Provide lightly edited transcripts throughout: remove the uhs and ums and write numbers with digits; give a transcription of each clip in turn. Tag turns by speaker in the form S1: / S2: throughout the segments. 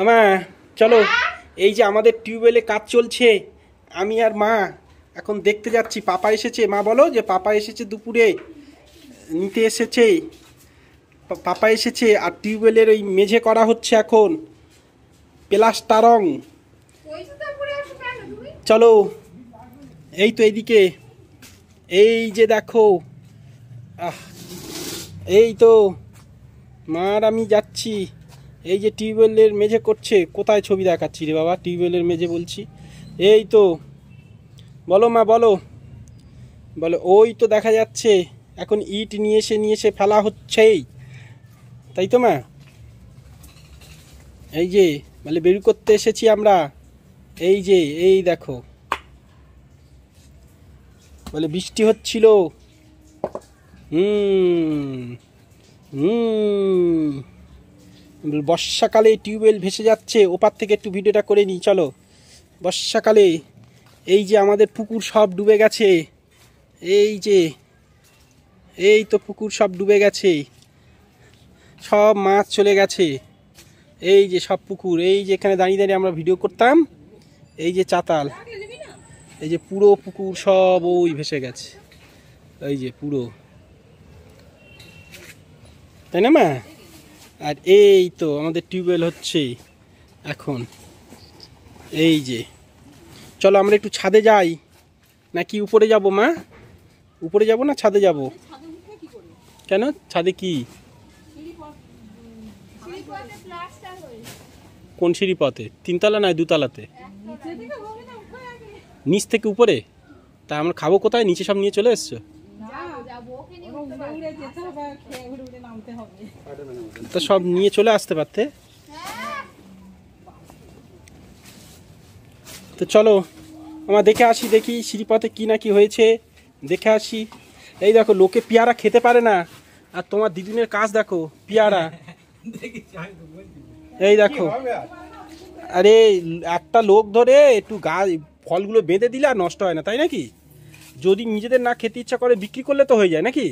S1: আমা চলো, এই যে আমাদের টিউবওয়েলে কাজ চলছে, আমি আর মা এখন দেখতে যাচ্ছি। পাপা এসেছে, মা বলো যে পাপা এসেছে, দুপুরে নিতে এসেছে। পাপা এসেছে আর টিউবওয়েলের ওই মেঝে করা হচ্ছে এখন, প্লাস্টারং। চলো, এই তো এইদিকে, এই যে দেখো, এই তো মা আর আমি যাচ্ছি। এই যে টিউবওয়েলের মেঝে করছে। কোথায় ছবি দেখাচ্ছি রে বাবা? টিউবওয়েলের মেঝে বলছি, এই তো। বলো মা, বলো বলো। ওই তো দেখা যাচ্ছে এখন ইট নিয়ে এসে ফেলা হচ্ছেই, তাই তো মা? এই যে মানে বের করতে এসেছি আমরা। এই যে এই দেখো, বলে বৃষ্টি হচ্ছিল। বর্ষাকালে টিউবওয়েল ভেসে যাচ্ছে। ওপার থেকে একটু ভিডিওটা করে নিই চলো। বর্ষাকালে এই যে আমাদের পুকুর সব ডুবে গেছে। এই যে এই তো পুকুর সব ডুবে গেছে, সব মাছ চলে গেছে। এই যে সব পুকুর, এই যে এখানে দাঁড়িয়ে দাঁড়িয়ে আমরা ভিডিও করতাম, এই যে চাতাল, এই যে পুরো পুকুর সব ওই ভেসে গেছে। এই যে পুরো, তাই না মা? আর এই তো আমাদের টিউবওয়েল হচ্ছে এখন। এই যে চলো আমরা একটু ছাদে যাই, নাকি উপরে যাব মা? উপরে যাব না ছাদে যাব? কেন ছাদে কি? কোন সিঁড়ি পথে? তিনতলা নয় দুতলাতে? নিচ থেকে উপরে? তা আমরা খাবো কোথায়? নিচে সব নিয়ে চলে এসছো? তো সব নিয়ে চলে আসতে পারতে। তো চলো আমরা দেখে আসি, দেখি সিঁড়িপথে কি না কি হয়েছে, দেখে আসি। এই দেখো, লোকে পেয়ারা খেতে পারে না, আর তোমার দিদুনের কাজ দেখো, পেয়ারা। এই দেখো, আরে একটা লোক ধরে একটু গাছ ফলগুলো বেঁধে দিলে আর নষ্ট হয় না, তাই নাকি? যদি নিজেদের না খেতে ইচ্ছা করে বিক্রি করলে তো হয়ে যায় নাকি,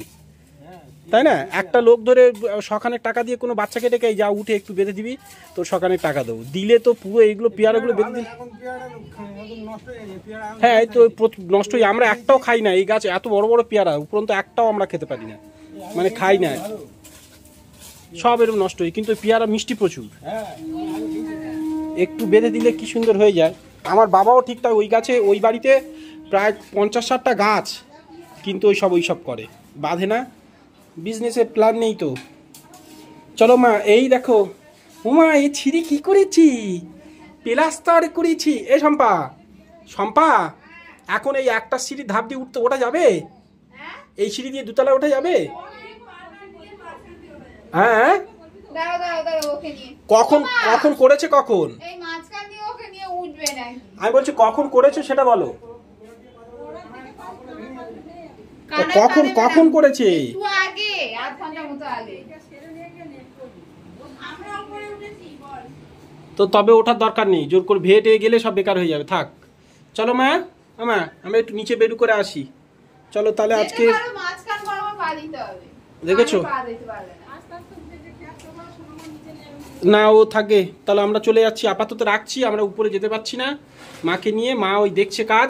S1: তাই না? একটা লোক ধরে সখানের টাকা দিয়ে কোনো বাচ্চাকে ডেকে যা উঠে একটু বেঁধে দিবি, তো সখানের টাকা দেবো দিলে তো পুরো এইগুলো পেয়ারাগুলো বেঁধে দিলে। হ্যাঁ, এই তো নষ্ট হয়ে, আমরা একটাও খাই না। এই গাছ এত বড় বড় পেয়ারা, উপরন্ত একটাও আমরা খেতে পারি না, মানে খাই না, সব এরকম নষ্ট হয়। কিন্তু পেয়ারা মিষ্টি প্রচুর, একটু বেঁধে দিলে কি সুন্দর হয়ে যায়। আমার বাবাও ঠিকঠাক ওই গাছে, ওই বাড়িতে প্রায় 50-60টা গাছ, কিন্তু ওইসব করে, বাঁধে না। বিজনেসের প্ল্যান নেই তো। চলো মা, এই দেখো উমা, এই ছিঁড়ি কি করেছি, প্লাস্টার করেছি। এ শম্পা, শম্পা, এখন এই একটা সিঁড়ি ধাপ দিয়ে উঠতে ওঠা যাবে? এই সিঁড়ি দিয়ে দুতলা ওঠা যাবে? হ্যাঁ, কখন কখন করেছে? কখন? আমি বলছি কখন করেছো সেটা বলো। কখন কখন করেছে? তো তবে ওঠার দরকার নেই, জোর করে ভেটে গেলে সব বেকার হয়ে যাবে, থাক। চলো মা, আমা আমরা একটু নিচে বেরু করে আসি। চলো তাহলে আজকে, দেখেছো না, ও থাকে। তাহলে আমরা চলে যাচ্ছি, আপাতত রাখছি, আমরা উপরে যেতে পারছি না মাকে নিয়ে। মা ওই দেখছে কাজ।